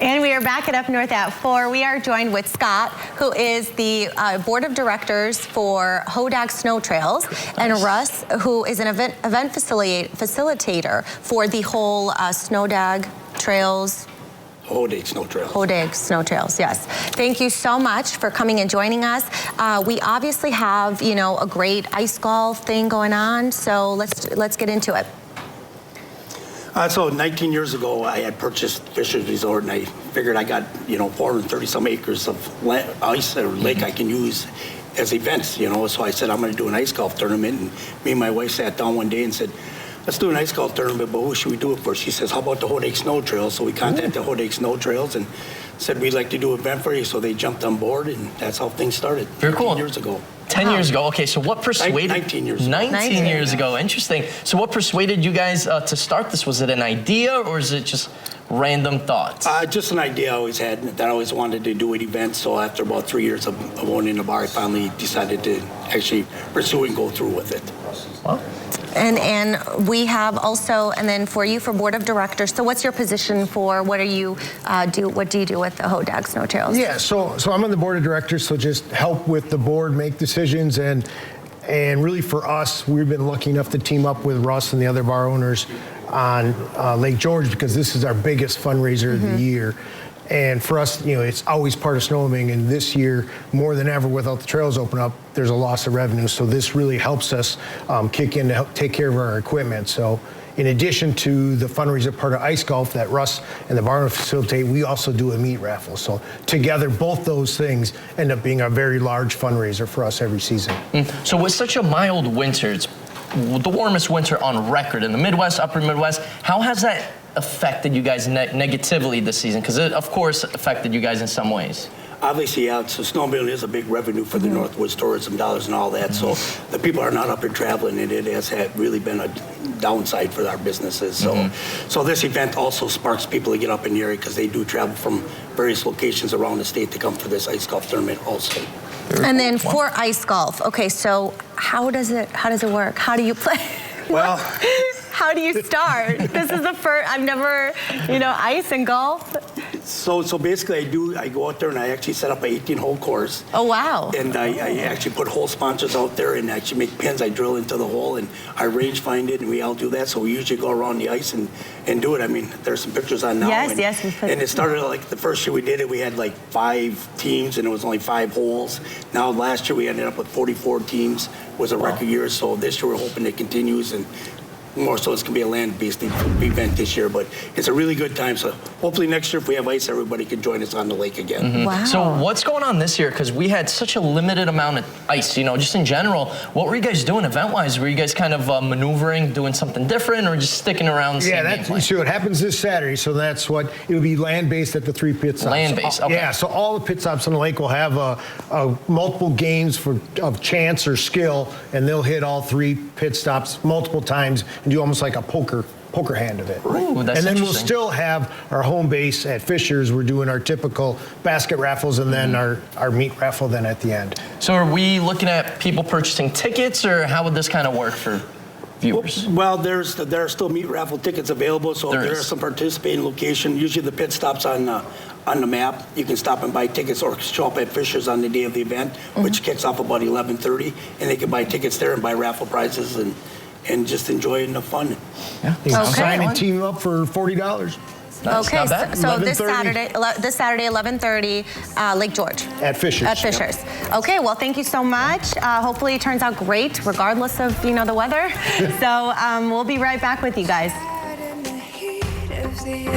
And we are back at Up North at 4. We are joined with Scott, who is the board of directors for Hodag Snow Trails, and Russ, who is an event facilitator for the whole Snowdag Trails. Hodag Snow Trails. Hodag Snow Trails, yes. Thank you so much for coming and joining us. We obviously have, you know, a great ice golf thing going on, so let's get into it. So 19 years ago, I had purchased Fisher's Resort, and I figured I got, 430 some acres of ice or lake I can use as events, So I said, I'm going to do an ice golf tournament. And me and my wife sat down one day and said, let's do an ice golf tournament, but who should we do it for? She says, how about the Hodag Snow Trails? So we contacted the Hodag Snow Trails and said, we'd like to do an event for you. So they jumped on board, and that's how things started. Very cool. 10 years ago. 10 years ago. Okay, so what persuaded... 19 years ago. 19 years ago. Interesting. So what persuaded you guys to start this? Was it an idea, or is it just random thoughts? Just an idea I always had, that I always wanted to do an event. So after about 3 years of owning a bar, I finally decided to actually pursue and go through with it. Well, And we have also, and then for you, for board of directors. So what's your position for, what do you do with the Hodag Snow Trails? Yeah, so I'm on the board of directors, so just help with the board make decisions, and really for us, we've been lucky enough to team up with Russ and the other bar owners on Lake George, because this is our biggest fundraiser of the year. And for us, it's always part of snowmobile, and this year, more than ever, without the trails open up, there's a loss of revenue. So this really helps us kick in to help take care of our equipment. So in addition to the fundraiser part of ice golf that Russ and the bar owner facilitate, we also do a meat raffle. So together, both those things end up being a very large fundraiser for us every season. So with such a mild winter, it's the warmest winter on record in the Midwest, upper Midwest, how has that affected you guys negatively this season? Because it, of course, affected you guys in some ways. Obviously, yeah, so snowmobiling is a big revenue for the Northwoods tourism dollars and all that. So the people are not up here traveling, and it has really been a downside for our businesses. So this event also sparks people to get up in the area, because they do travel from various locations around the state to come for this ice golf tournament also. And then for ice golf, okay, so how does it work? How do you play? Well, how do you start? This is the first, I've never, ice and golf. So basically I go out there and I actually set up an 18-hole course. Oh, wow. And I actually put hole sponsors out there and actually make pins. I drill into the hole and I range find it, and we all do that. So we usually go around the ice and do it. I mean, there's some pictures on now. Yes. And it started like the first year we did it, we had like 5 teams and it was only 5 holes. Now last year we ended up with 44 teams. It was a record year. So this year we're hoping it continues, and more so it's going to be a land-based event this year, but it's a really good time. So hopefully next year, if we have ice, everybody can join us on the lake again. Wow. So what's going on this year? Because we had such a limited amount of ice, just in general. What were you guys doing event-wise? Were you guys kind of maneuvering, doing something different, or just sticking around the same gameplay? So it happens this Saturday, so that's what, it'll be land-based at the 3 pit stops. Land-based, okay. Yeah, so all the pit stops on the lake will have multiple games of chance or skill, and they'll hit all 3 pit stops multiple times and do almost like a poker hand of it. Ooh, that's and then we'll interesting. still have our home base at Fisher's. We're doing our typical basket raffles, and then our meat raffle then at the end. So are we looking at people purchasing tickets, or how would this kind of work for viewers? Well, there are still meat raffle tickets available, so if there are some participating location. Usually the pit stops on the map. You can stop and buy tickets, or show up at Fisher's on the day of the event, which kicks off about 11:30, and they can buy tickets there and buy raffle prizes and just enjoy the fun. Yeah. You can Okay. sign and team up for $40. Nice. Okay, Not bad. so this 11:30. Saturday, 11:30, Lake George. At Fisher's. At Fisher's. Okay, well, thank you so much. Hopefully it turns out great, regardless of, the weather. So we'll be right back with you guys.